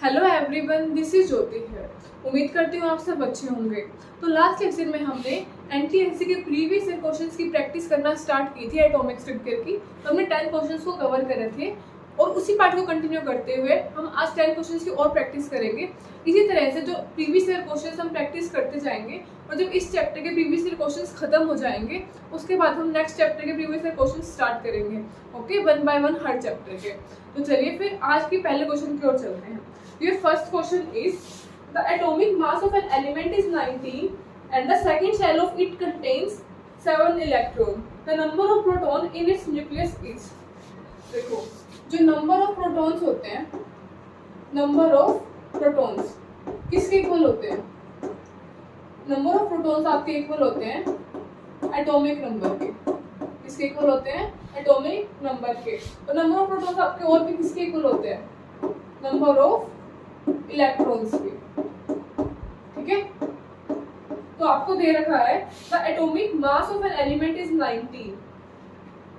Hello everyone, this is ज्योति है। उम्मीद करती हूँ आप सब अच्छे होंगे। तो लास्ट लेक्चर में हमने एनटीएससी के प्रीवियस ईयर क्वेश्चंस की प्रैक्टिस करना स्टार्ट की थी एटॉमिक स्ट्रक्चर की। तो हमने 10 क्वेश्चंस को कवर करे थे और उसी पार्ट को कंटिन्यू करते हुए हम आज 10 क्वेश्चंस की और प्रैक्टिस करेंगे। इसी तरह से जो प्रीवियस ईयर क्वेश्चंस हम प्रैक्टिस करते जाएंगे और जब इस चैप्टर के प्रीवियस ईयर क्वेश्चंस खत्म हो जाएंगे उसके बाद हम नेक्स्ट चैप्टर के प्रीवियस ईयर क्वेश्चंस स्टार्ट करेंगे। ओके, 1 बाय 1 हर चैप्टर के। तो चलिए फिर आज के पहले क्वेश्चन की ओर चलते हैं। Your first question is, the atomic mass of an element is 19 and the second shell of it contains 7 electrons. The number of proton in its nucleus is। देखो, जो number of protons होते हैं, number of protons किसके equal होते हैं? number of protons आपके equal होते हैं atomic number के। किसके इक्वल होते हैं? atomic number के। तो number of protons आपके और भी किसके इक्वल होते हैं? number of इलेक्ट्रॉन्स के। ठीक है, तो आपको दे रखा है the atomic mass of an element is 19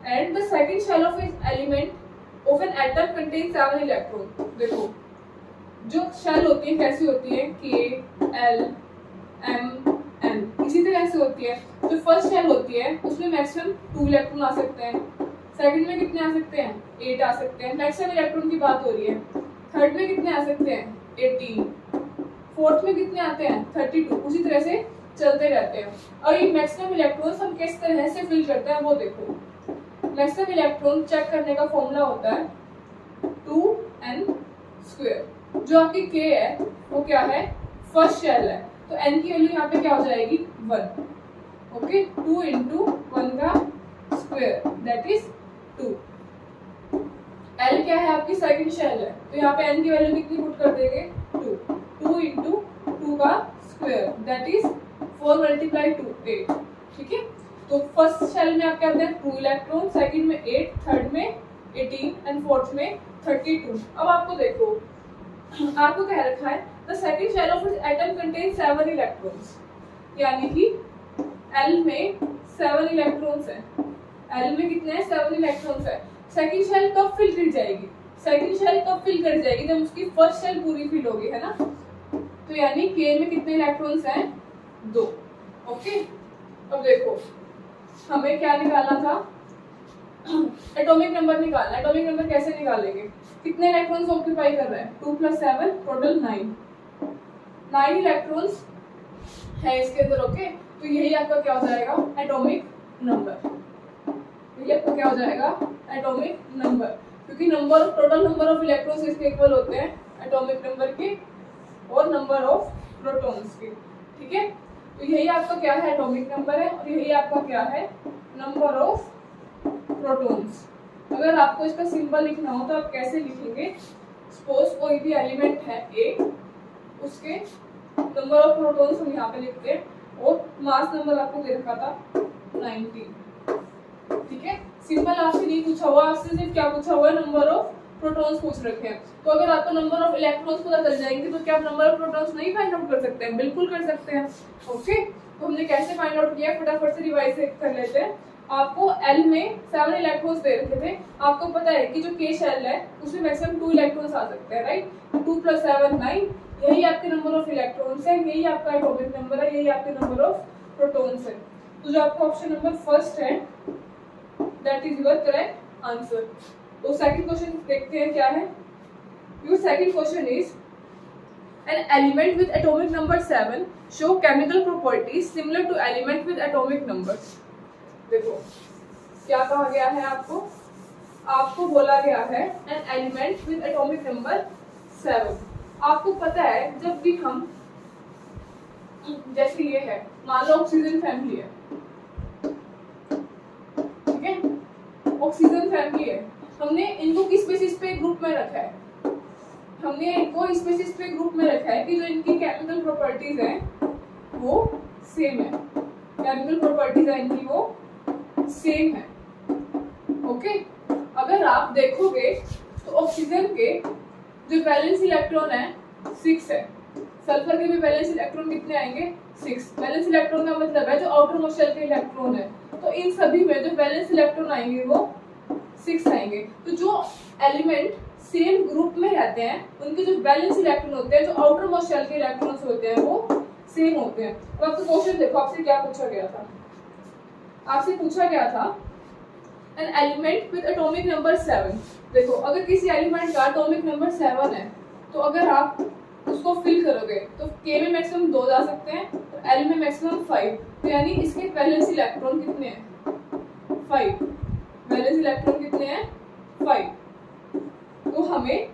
and the second shell of an element of an atom contains 7 electron. देखो, जो शेल होती है कैसी होती है? के, एल, एम, एन, इसी तरह से होती है। जो फर्स्ट शेल होती है उसमें मैक्सिमम 2 इलेक्ट्रॉन आ सकते हैं। सेकंड में कितने आ सकते हैं? 8 आ सकते हैं। मैक्सिमम इलेक्ट्रॉन की बात हो रही है। थर्ड में कितने आ सकते हैं? 18। फोर्थ में कितने आते हैं? 32। उसी तरह से चलते रहते हैं। और ये मैक्सिमम इलेक्ट्रॉन्स हम किस तरह से फिल करते हैं वो देखो। मैक्सिमम इलेक्ट्रॉन चेक करने का फॉर्मूला होता है 2n²। जो आपकी k है वो क्या है? फर्स्ट शेल है, तो n की वैल्यू यहाँ पे क्या हो जाएगी? 1। ओके, 2 × 1 का स्क्वायर दैट इज 2। L क्या है? आपकी सेकंड शेल है, तो यहाँ पे n की वैल्यू कितनी पुट कर देंगे? 2। 2 × 2 का स्क्वायर दैट इज 4 × 2 8। ठीक है, तो फर्स्ट शेल में आप क्या आते हैं? 2 इलेक्ट्रॉन, सेकंड में 8, थर्ड में 18 एंड फोर्थ में 32। अब आपको देखो, आपको कह रखा है the second shell of atom contain 7 electrons, यानी कि L में 7 इलेक्ट्रॉन्स हैं। L में कितने हैं? 7 इलेक्ट्रॉन्स हैं। सेकंड शेल कब फिल कर जाएगी? सेकंड शेल कब फिल कर जाएगी? जब उसकी फर्स्ट शेल पूरी फिल होगी, है ना? तो यानी K में कितने इलेक्ट्रॉन्स हैं? 2। ओके, अब देखो हमें क्या निकालना था? एटॉमिक नंबर निकालना। एटॉमिक नंबर कैसे निकालेंगे? कितने इलेक्ट्रॉन्स ऑक्यूपाई कर रहे हैं? 2 + 7 टोटल 9 इलेक्ट्रॉन्स है इसके अंदर। ओके, तो यही आपका क्या हो जाएगा? Atomic number. ये आपका क्या हो जाएगा? एटॉमिक नंबर, क्योंकि number total number of electrons इसके इक्वल होते हैं एटॉमिक नंबर के और नंबर ऑफ प्रोटॉन्स के। ठीक है, तो यही आपका क्या है? एटॉमिक नंबर है और यही आपका क्या है? Number of protons. अगर आपको इसका सिंबल लिखना हो तो आप कैसे लिखेंगे? सपोज कोई भी एलिमेंट है A, उसके नंबर ऑफ प्रोटॉन्स हम यहाँ पे लिखते हैं और मास नंबर आपको दे रखा था 19। ठीक है, सिंपल आपसे नहीं पूछा हुआ, आपसे सिर्फ क्या पूछा हुआ है? नंबर ऑफ प्रोटॉन्स पूछ रखे हैं। तो अगर आपको नंबर ऑफ इलेक्ट्रॉन्स पता चल जाएंगे तो क्या आप नंबर ऑफ प्रोटॉन्स नहीं फाइंड आउट कर सकते हैं? बिल्कुल कर सकते हैं। ओके, तो हमने कैसे फाइंड आउट किया? फटाफट से रिवाइज कर लेते हैं। आपको L में 7 इलेक्ट्रॉन्स दे रखे थे। आपको पता है कि जो K शेल है उसमें मैक्सिमम 2 इलेक्ट्रॉन्स आ सकते हैं, राइट? 2 + 7 9, यही आपके नंबर ऑफ इलेक्ट्रॉन्स है, यही आपका एटॉमिक नंबर है, यही आपके नंबर ऑफ प्रोटॉन्स है। तो जो आपका ऑप्शन नंबर फर्स्ट है that is your correct answer। तो सेकंड क्वेश्चन देखते हैं क्या है। Your second question is, an element with atomic number 7 show chemical properties similar to element with atomic numbers। देखो क्या कहा गया है आपको बोला गया है an element with atomic number 7। आपको पता है जब भी हम, जैसे ये है, मान लो ऑक्सीजन फैमिली है, ठीक है, ऑक्सीजन फैमिली है, हमने इनको किस बेसिस पे ग्रुप में रखा है? हमने इनको इस बेसिस पे ग्रुप में रखा है कि जो इनकी केमिकल प्रॉपर्टीज हैं वो सेम है। केमिकल प्रॉपर्टीज है इनकी वो सेम है। ओके, अगर आप देखोगे तो ऑक्सीजन के जो वैलेंस इलेक्ट्रॉन है 6 है, सल्फर के भी वैलेंस इलेक्ट्रॉन कितने आएंगे? 6। वैलेंस इलेक्ट्रॉन का मतलब है जो आउटर मोस्ट शेल के इलेक्ट्रॉन है, तो इन सभी में जो वैलेंस इलेक्ट्रॉन आएंगे वो 6 आएंगे। तो जो एलिमेंट सेम ग्रुप में रहते हैं उनके जो बैलेंस इलेक्ट्रॉन होते हैं, जो आउटर मोस्ट शेल के इलेक्ट्रॉन्स होते हैं वो सेम होते हैं। तो आपको क्वेश्चन देखो, आपसे क्या पूछा गया था, आपसे पूछा गया था an element with atomic number 7। देखो अगर किसी एलिमेंट का एटॉमिक नंबर 7 है तो अगर आप उसको फिल करोगे तो K में मैक्सिमम 2 जा सकते हैं और L में मैक्सिमम 5, तो यानी इसके वैलेंस इलेक्ट्रॉन कितने हैं 5, वैलेंस इलेक्ट्रॉन कितने हैं 5। तो हमें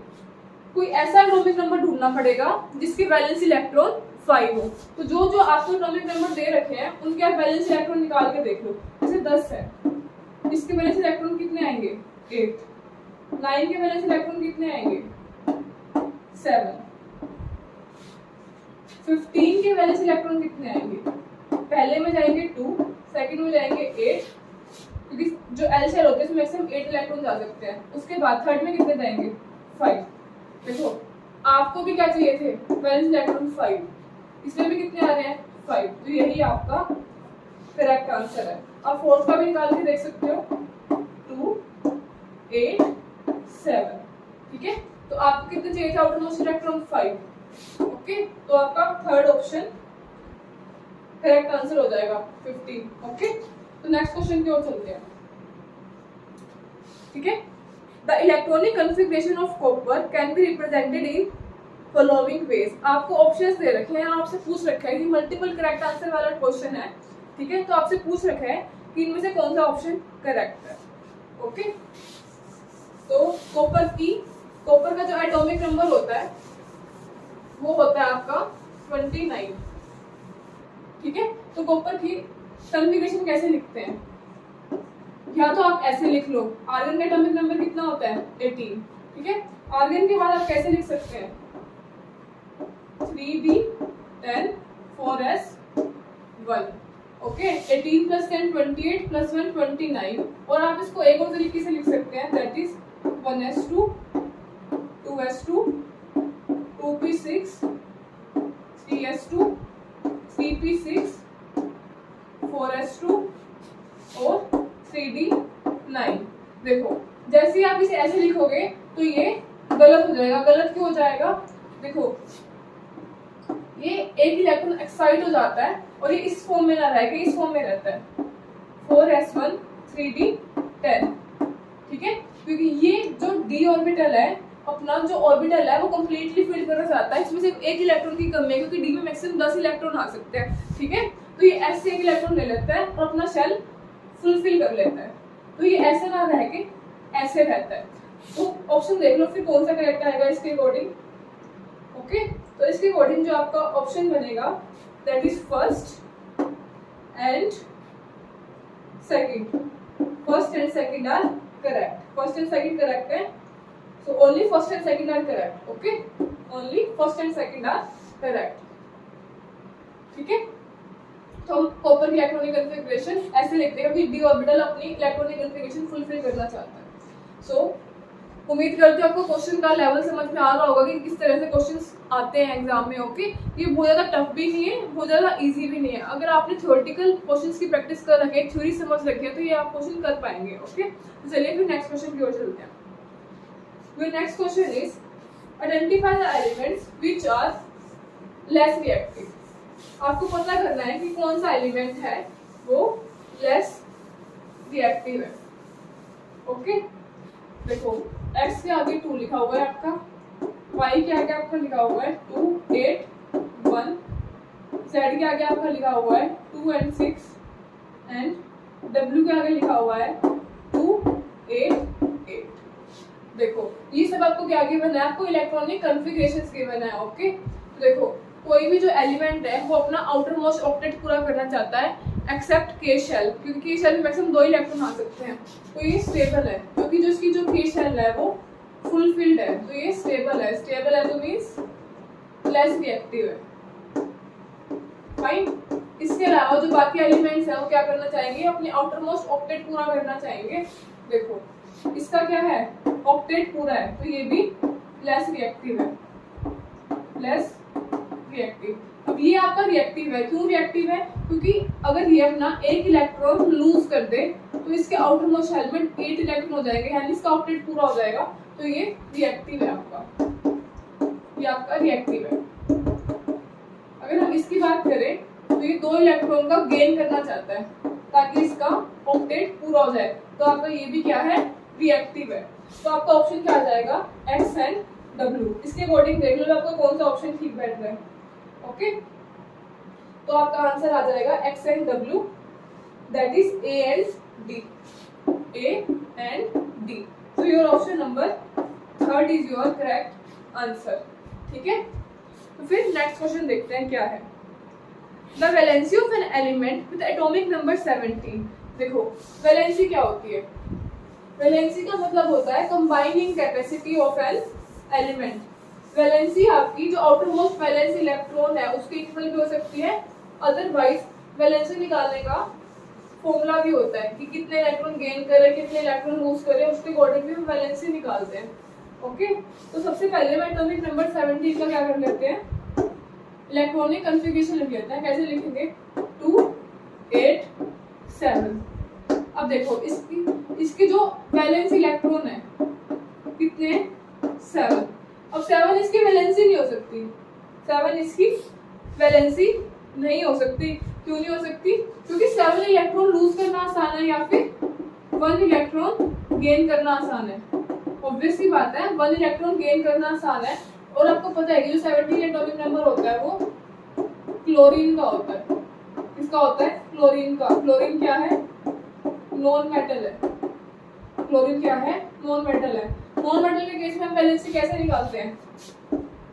कोई ऐसा एटॉमिक नंबर ढूंढना पड़ेगा जिसके वैलेंस इलेक्ट्रॉन 5 हो। तो जो जो आपको एटॉमिक नंबर दे रखे हैं उनके आप वैलेंस इलेक्ट्रॉन निकाल के देख लो। जैसे 10 है, इसके वैलेंस इलेक्ट्रॉन कितने आएंगे 8, 9 के वैलेंस इलेक्ट्रॉन कितने आएंगे 7, 15 के वैलेंस इलेक्ट्रॉन कितने आएंगे, पहले में जाएंगे 2, सेकंड में जाएंगे 8, क्योंकि जो एल शेल होते हैं उसमें मैक्सिमम 8 इलेक्ट्रॉन जा सकते हैं। उसके बाद थर्ड में कितने जाएंगे 5। देखो आपको भी क्या चाहिए थे वैलेंस इलेक्ट्रॉन 5, इसमें भी कितने आ रहे हैं 5, तो यही आपका करेक्ट आंसर है। आप फोर्थ का भी निकाल के देख सकते हो 2, 8, 7, ठीक है। तो आपको कितने चाहिए थे आउटर मोस्ट इलेक्ट्रॉन 5, ओके। तो आपका थर्ड ऑप्शन करेक्ट आंसर हो जाएगा 15, ओके। तो नेक्स्ट क्वेश्चन की ओर चलते हैं, ठीक है। The electronic configuration of copper can be represented in following veg. आपको ऑप्शंस दे रखे हैं, आपसे पूछ रखा है कि मल्टीपल करेक्ट आंसर वाला क्वेश्चन है, ठीक है। तो आपसे पूछ रखा है कि इनमें से कौन सा ऑप्शन करेक्ट है, ओके। तो कॉपर का जो एटॉमिक नंबर होता है वो होता है आपका 29, ठीक है। तो कॉपर की कॉन्फ़िगरेशन कैसे लिखते हैं, या तो आप ऐसे लिख लो, आर्गन का एटॉमिक नंबर कितना होता है 18, ठीक है। आर्गन के बाद आप कैसे लिख सकते हैं 3b10 4s1, ओके। 18 + 10 28 + 1 29, और आप इसको एक और तरीके से लिख सकते हैं, that is 1s2 2s2 2p6 3s2 3p6 4s2 और 3d9। देखो जैसे ही आप इसे ऐसे लिखोगे तो ये गलत हो जाएगा। गलत क्यों हो जाएगा, देखो ये एक इलेक्ट्रॉन एक्साइट हो जाता है और ये इस फॉर्म में ना रह के इस फॉर्म में रहता है 4s1 3d10, ठीक है। क्योंकि ये जो d ऑर्बिटल है, अपना जो ऑर्बिटल है वो कंप्लीटली फिल करना चाहता है, इसमें सिर्फ एक इलेक्ट्रॉन की कमी है क्योंकि d में मैक्सिमम 10 इलेक्ट्रॉन आ सकते हैं, ठीक है। तो ये ऐसे एक इलेक्ट्रॉन ले लेता है और अपना शेल फुलफिल कर लेता है। तो ये ऐसे ना रह के ऐसे रहता है। तो ऑप्शन देख लो फिर कौन सा करेक्ट आएगा इसके अकॉर्डिंग, ओके। तो इसके अकॉर्डिंग जो आपका ऑप्शन बनेगा that is first and second. First and second are correct, first and second correct है। So only first and second are correct, okay. Only first and second are correct, ठीक है। तो हम कॉपर की electronic configuration ऐसे लिखते हैं कि डी ऑर्बिटल अपनी इलेक्ट्रॉनिक कॉन्फ़िगरेशन फुलफिल करना चाहता है। सो उम्मीद करते हो आपको क्वेश्चन का लेवल समझ में आ रहा होगा कि किस तरह से क्वेश्चंस आते हैं एग्जाम में, ओके। ये बहुत ज़्यादा टफ भी नहीं है, बहुत ज़्यादा इजी भी नहीं है। अगर आपने थ्योरेटिकल क्वेश्चंस की प्रैक्टिस कर रखी है, थ्योरी समझ रखी है, तो ये आप क्वेश्चन कर पाएंगे, ओके। तो चलिए फिर नेक्स्ट क्वेश्चन की ओर चलते हैं। Your next question is identify the elements which are less reactive. आपको पता करना है कि कौन सा एलिमेंट है वो लेस रिएक्टिव है, ओके। देखो x के आगे 2 लिखा हुआ है आपका, y के आगे आपका लिखा हुआ है 2 8 1, z के आगे आपका लिखा हुआ है 2 and 6 एंड w के आगे लिखा हुआ है 2 8 8। देखो ये सब आपको क्या गिवन है, आपको इलेक्ट्रॉनिक कॉन्फ़िगरेशंस गिवन है, ओके। देखो कोई भी जो एलिमेंट है वो अपना आउटर मोस्ट ऑक्टेट पूरा करना चाहता है एक्सेप्ट के शेल, क्योंकि के शेल में मैक्सिमम 2 इलेक्ट्रॉन आ सकते हैं। तो ये स्टेबल है क्योंकि जो इसकी जो के शेल है वो फुलफिल्ड है, तो ये स्टेबल है। स्टेबल है तो मींस लेस रिएक्टिव है, फाइन। इसके अलावा जो बाकी एलिमेंट्स हैं वो क्या करना चाहेंगे, अपने आउटर मोस्ट ऑक्टेट पूरा करना चाहेंगे। देखो इसका क्या है, ऑक्टेट पूरा है, तो ये भी लेस रिएक्टिव है, लेस रिएक्टिव। अब ये आपका रिएक्टिव है, क्यों रिएक्टिव है, क्योंकि अगर ये अपना एक इलेक्ट्रॉन लूज कर दे तो इसके आउटर मोस्ट शेल में 8 इलेक्ट्रॉन हो जाएंगे, यानी इसका ऑक्टेट पूरा हो जाएगा। तो ये रिएक्टिव है आपका, ये आपका रिएक्टिव है। अगर हम इसकी बात करें तो ये 2 इलेक्ट्रॉन का गेन करना चाहता है ताकि इसका ऑक्टेट पूरा हो जाए, तो आपका ये भी क्या है, रिएक्टिव है। तो आपका ऑप्शन क्या आ जाएगा, एक्स एंड डब्ल्यू। इसके अकॉर्डिंग देख लो आपको कौन सा ऑप्शन ठीक बैठ रहा है। ओके, तो आपका आंसर आ जाएगा X and W, that is A and D, A and D. तो your option number 3 is your correct answer. ठीक है, तो फिर नेक्स्ट क्वेश्चन देखते हैं क्या है। The valency of an element with atomic number 17। देखो वैलेंसी क्या होती है, वैलेंसी का मतलब होता है combining capacity of an element. Valency आपकी जो आउटर मोस्ट वैलेंस इलेक्ट्रॉन है उसके इक्वल भी हो सकती है, अदरवाइज वैलेंसी निकालने का फॉर्मूला भी होता है कि कितने इलेक्ट्रॉन गेन करे कितने इलेक्ट्रॉन लूज करे, उसके अकॉर्डिंग भी हम वैलेंसी निकालते हैं। ओके, तो सबसे पहले मैं एटॉमिक नंबर 17 का क्या कर लेते हैं, इलेक्ट्रॉनिक कॉन्फ़िगरेशन लिख लेते हैं। कैसे लिखेंगे, 2 8 7। अब देखो इसकी जो वैलेंस इलेक्ट्रॉन है कितने, 7। अब 7 इसकी वैलेंसी नहीं हो सकती, 7 इसकी वैलेंसी नहीं हो सकती। क्यों नहीं हो सकती, क्योंकि 7 इलेक्ट्रॉन लूज करना आसान है या फिर 1 इलेक्ट्रॉन गेन करना आसान है। ऑब्वियस सी बात है, 1 इलेक्ट्रॉन गेन करना आसान है। और आपको पता है कि जो 17 एटॉमिक नंबर होता है वो क्लोरीन का होता है। किसका होता है, क्लोरीन का। क्लोरीन क्या है, नॉन मेटल है। क्लोरीन क्या है, नॉन मेटल है। नॉन मेटल के केस में हम वैलेंसी कैसे निकालते हैं,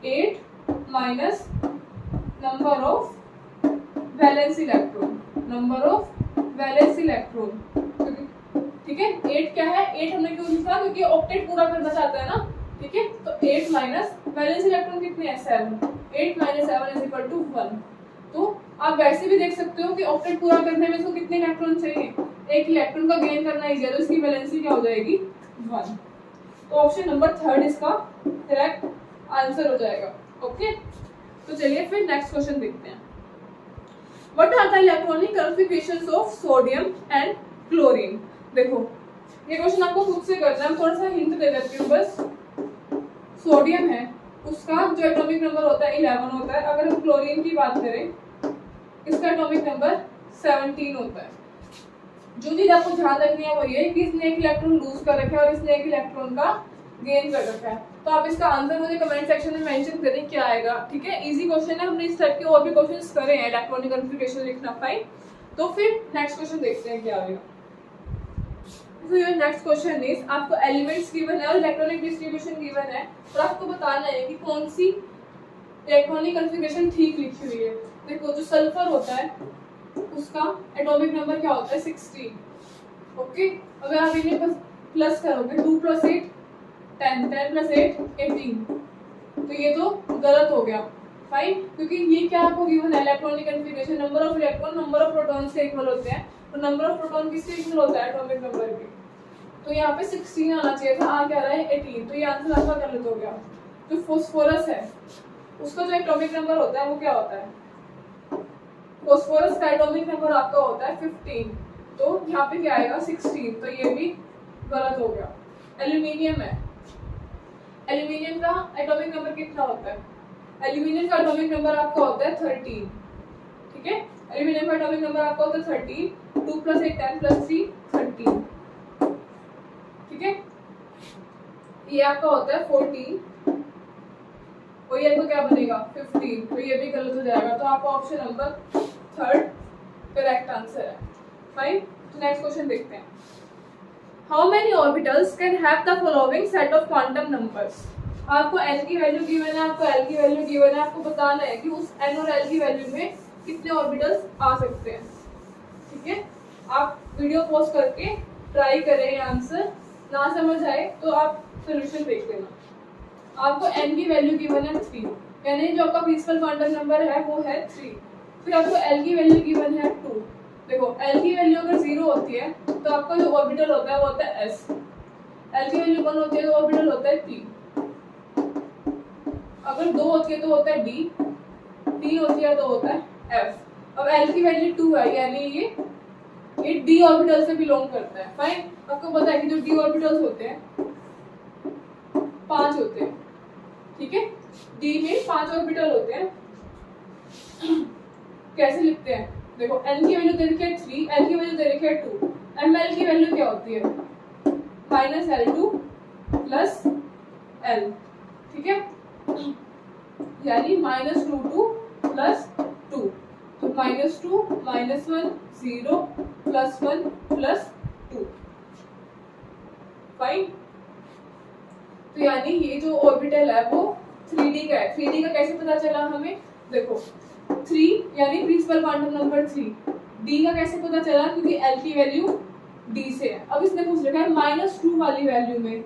8 minus number of valence electron, number of valence electron. ठीक है, 8 क्या है, 8 हमने क्यों लिखा, क्योंकि ऑक्टेट पूरा करना चाहता है ना। ठीक है, तो 8 माइनस वैलेंस इलेक्ट्रॉन कितने हैं, 7। 8 माइनस 7 इज इक्वल टू 1। तो आप वैसे भी देख सकते हो कि ऑक्टेट पूरा करने में इसको कितने इलेक्ट्रॉन चाहिए, 1 इलेक्ट्रॉन का गेन करना इजी है, तो इसकी वैलेंसी क्या हो जाएगी, 1। तो ऑप्शन नंबर 3 इसका करेक्ट आंसर हो जाएगा। ओके, तो चलिए फिर नेक्स्ट क्वेश्चन देखते हैं। What are the electronic configurations of sodium and chlorine. देखो ये क्वेश्चन आपको खुद से करना है, थोड़ा सा हिंट दे देती हूँ बस। सोडियम है उसका जो एटॉमिक नंबर होता है 11 होता है। अगर हम क्लोरीन की बात करें इसका एटॉमिक नंबर 17 होता है। जो चीज आपको ध्यान रखनी है वो ये कि इसने 1 इलेक्ट्रॉन लूज कर रखा है और इसने 1 इलेक्ट्रॉन का गेन कर रखा है। तो आप इसका आंसर मुझे कमेंट सेक्शन में मेंशन करें क्या आएगा। ठीक है, इजी क्वेश्चन है, हमने इस टाइप के और भी क्वेश्चंस करे हैं इलेक्ट्रॉनिक कॉन्फ़िगरेशन लिखना। फाइन, तो फिर नेक्स्ट क्वेश्चन देखते हैं क्या आएगा। तो योर नेक्स्ट क्वेश्चन इज, आपको एलिमेंट्स गिवन है और इलेक्ट्रॉनिक डिस्ट्रीब्यूशन गिवन है और आपको बताना है कि कौन सी इलेक्ट्रॉनिक कॉन्फ़िगरेशन ठीक लिखी हुई है। देखो जो सल्फर होता है उसका एटॉमिक नंबर क्या होता है, 16। ओके, अगर आप इन्हें प्लस करोगे 2 + 8 10, 10 + 8 18, तो ये तो गलत हो गया। फाइन, क्योंकि ये क्या आपको गिवन है, electronic configuration number of electron number of protons के इक्वल होते हैं, तो नंबर ऑफ प्रोटॉन किसके इक्वल होता है, एटॉमिक नंबर के। तो यहाँ पे 16 आना चाहिए था, आ क्या रहा है 18, तो ये आंसर आपका गलत हो गया। जो फास्फोरस है उसका जो एटॉमिक नंबर होता है वो क्या होता है, फास्फोरस का एटॉमिक नंबर आपका होता है 15, तो यहाँ पे क्या आएगा 16, तो ये भी गलत हो गया। एल्यूमिनियम है, एल्यूमिनियम का एटॉमिक नंबर कितना होता है, एल्यूमिनियम का एटॉमिक नंबर आपका होता है 13। ठीक है, एल्यूमिनियम का एटॉमिक नंबर आपका होता है 13, 2 + 8 10 + 3 13। ठीक है, ये आपका होता है 14 और ये तो क्या बनेगा 15, तो ये भी गलत हो जाएगा। तो आपका ऑप्शन नंबर 3 करेक्ट आंसर है। फाइन, तो नेक्स्ट क्वेश्चन देखते हैं। How many orbitals can have the following set of quantum numbers. आपको n की वैल्यू गिवन है, आपको l की वैल्यू गिवन है, आपको बताना है कि उस n और l की वैल्यू में कितने ऑर्बिटल्स आ सकते हैं। ठीक है, आप वीडियो पॉज करके ट्राई करें, आंसर ना समझ आए तो आप सोल्यूशन देख लेना। आपको n की वैल्यू गिवन है 3, यानी जो आपका प्रिंसिपल क्वांटम नंबर है वो है 3। फिर आपको l की वैल्यू गिवन है 2। देखो l की वैल्यू अगर 0 होती है तो आपका जो ऑर्बिटल होता है वो होता है s, l की वैल्यू 1 होती है तो ऑर्बिटल होता है p, अगर 2 होती है तो होता है d, 3 होती है तो होता है f। अब l की वैल्यू 2 है यानी ये d ऑर्बिटल से बिलोंग करता है। फाइन, आपको पता है कि जो d ऑर्बिटल्स होते हैं 5 होते हैं, ठीक है। डी में 5 ऑर्बिटल होते हैं। कैसे लिखते हैं, देखो n की वैल्यू दे रखी है 3, l की वैल्यू दे रखी है 2, ml की वैल्यू क्या होती है -L2 प्लस L, ठीक है, यानी -2 प्लस 2, तो -2 -1 0 +1 प्लस 2, फाइन। तो यानी ये जो ऑर्बिटल है वो 3D का है। 3D का कैसे पता चला हमें, देखो 3 यानी प्रिंसिपल क्वांटम नंबर 3। D का कैसे पता चला, क्योंकि L की वैल्यू D से है। अब इसने पूछ रखा है -2 वाली वैल्यू में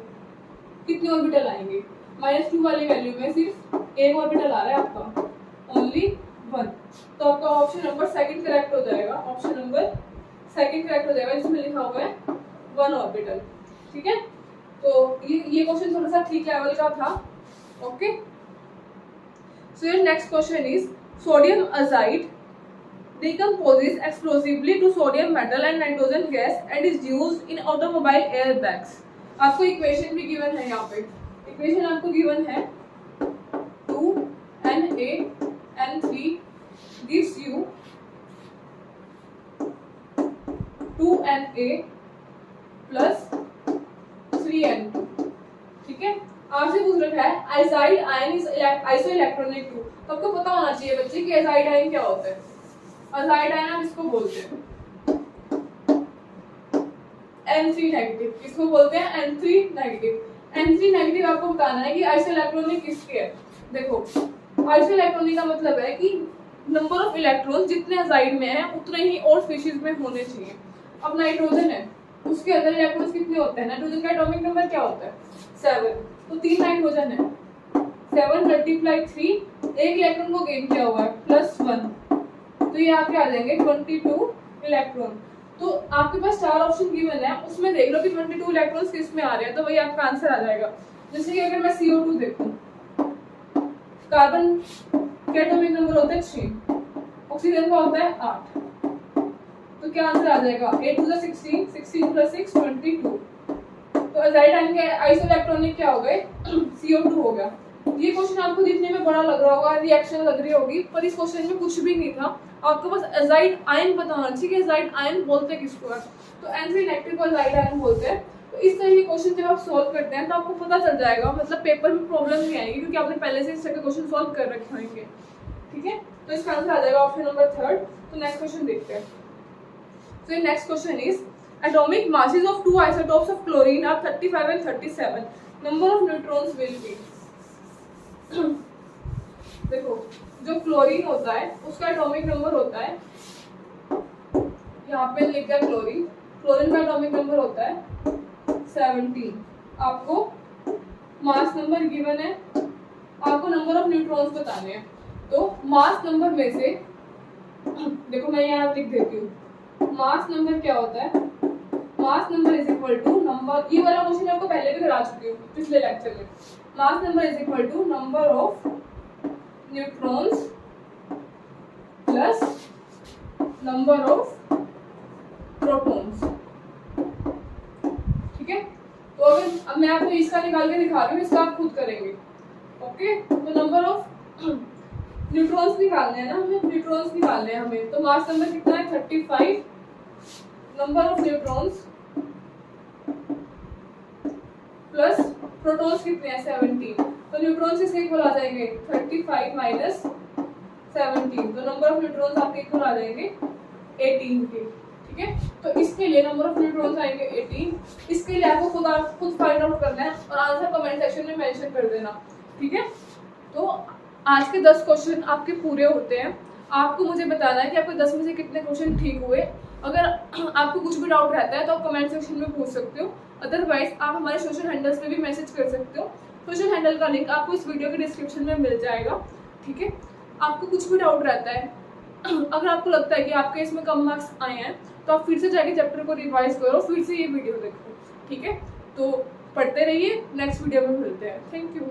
कितने ऑर्बिटल आएंगे। -2 वाली वैल्यू में सिर्फ एक ऑर्बिटल आ रहा है आपका, ओनली 1, तो आपका ऑप्शन नंबर सेकंड करेक्ट हो जाएगा। ऑप्शन नंबर सेकंड करेक्ट हो जाएगा, जिसमें लिखा हुआ है 1 ऑर्बिटल, ठीक है। तो ये क्वेश्चन थोड़ा सा ठीक लेवल का था, okay. So your next question is sodium azide decomposes explosively to sodium metal and nitrogen gas and is used in automobile airbags। आपको इक्वेशन भी गिवन है, यहाँ पे इक्वेशन आपको गिवन है 2Na gives you 2Na plus 3N2, ठीक है। आपसे पूछ रखा है eyesight ion is isoelectronic group, तो आपको पता होना चाहिए बच्चे कि आइसाइड आयन क्या होता है। आइसाइड आयन हम इसको बोलते हैं N3 नेगेटिव, इसको बोलते हैं N3 नेगेटिव। N3 नेगेटिव आपको बताना है कि आइसोइलेक्ट्रॉनिक किसके है। देखो आइसोइलेक्ट्रॉनिक का मतलब है कि नंबर ऑफ इलेक्ट्रॉन जितने आइसाइड में है उतने ही और स्पीशीज में होने चाहिए। अब नाइट्रोजन है, उसके अंदर इलेक्ट्रॉन्स कितने होते हैं, नाइट्रोजन का एटॉमिक नंबर क्या होता है 7, तो 3 नाइट्रोजन है, 7 × 3, एक इलेक्ट्रॉन को गेन किया हुआ है +1, तो ये आपके आ जाएंगे 22 इलेक्ट्रॉन। तो आपके पास 4 ऑप्शन गिवन है, उसमें देख लो कि 22 इलेक्ट्रॉन्स किस में आ रहे हैं, तो वही आपका आंसर आ जाएगा। जैसे कि अगर मैं CO2 देखूं, कार्बन के एटॉमिक नंबर होता है 6, ऑक्सीजन का होता है 8, तो क्या आंसर आ जाएगा 8 × 16, 16 + 6 22। तो आइसाइड आयन के आइसोइलेक्ट्रॉनिक क्या हो गए CO2 हो गया। ये क्वेश्चन आपको दिखने में बड़ा लग रहा होगा, रिएक्शन लग रही होगी, पर इस क्वेश्चन में कुछ भी नहीं था। आपको बस आइसाइड आयन पता होना चाहिए कि आइसाइड आयन बोलते किसको है, तो N3 नेगेटिव को आइसाइड आयन बोलते हैं। तो इस तरह के क्वेश्चन जब आप सॉल्व करते हैं तो आपको पता चल जाएगा, मतलब पेपर में प्रॉब्लम नहीं आएगी, क्योंकि आपने पहले से इस तरह के क्वेश्चन सॉल्व कर रखे होंगे, ठीक है। तो इसका आंसर आ जाएगा ऑप्शन नंबर 3। तो नेक्स्ट क्वेश्चन देखते हैं। So next question is atomic masses of 2 isotopes of chlorine are 35 and 37. Number of neutrons will be देखो जो क्लोरीन होता है उसका एटॉमिक नंबर होता है, यहाँ पे लिख दिया क्लोरीन, क्लोरीन का एटॉमिक नंबर होता है 17। आपको मास नंबर गिवन है, आपको नंबर ऑफ न्यूट्रॉन्स बताने हैं। तो मास नंबर में से देखो मैं यहाँ लिख देती हूँ, मास नंबर क्या होता है, mass number is equal to number, ये वाला क्वेश्चन आपको पहले भी करा चुकी हूँ पिछले लेक्चर में। Mass number is equal to number of neutrons plus number of protons, ठीक है। तो अगर अब मैं आपको इसका निकाल के दिखा रही हूँ, इसका आप खुद करेंगे, ओके। तो नंबर ऑफ न्यूट्रॉन्स निकालने हैं ना हमें, न्यूट्रॉन्स निकालने हैं हमें, तो मास नंबर कितना है 35, number of neutrons plus protons कितने हैं 17, तो न्यूट्रॉन्स इसके इक्वल आ जाएंगे 35 माइनस 17, तो नंबर ऑफ न्यूट्रॉन्स आपके इक्वल आ जाएंगे 18 के, ठीक है। तो इसके लिए नंबर ऑफ न्यूट्रॉन्स आएंगे 18। इसके लिए आपको खुद फाइंड आउट करना है और आंसर कमेंट सेक्शन में मेंशन कर देना, ठीक है। तो आज के 10 क्वेश्चन आपके पूरे होते हैं। आपको मुझे बताना है कि आपके 10 में से कितने क्वेश्चन ठीक हुए। अगर आपको कुछ भी डाउट रहता है तो आप कमेंट सेक्शन में पूछ सकते हो, अदरवाइज आप हमारे सोशल हैंडल्स पे भी मैसेज कर सकते हो। सोशल हैंडल का लिंक आपको इस वीडियो के डिस्क्रिप्शन में मिल जाएगा, ठीक है। आपको कुछ भी डाउट रहता है, अगर आपको लगता है कि आपके इसमें कम मार्क्स आए हैं तो आप फिर से जाके चैप्टर को रिवाइज करो, फिर से ये वीडियो देखो, ठीक है। तो पढ़ते रहिए, नेक्स्ट वीडियो में मिलते हैं। Thank you.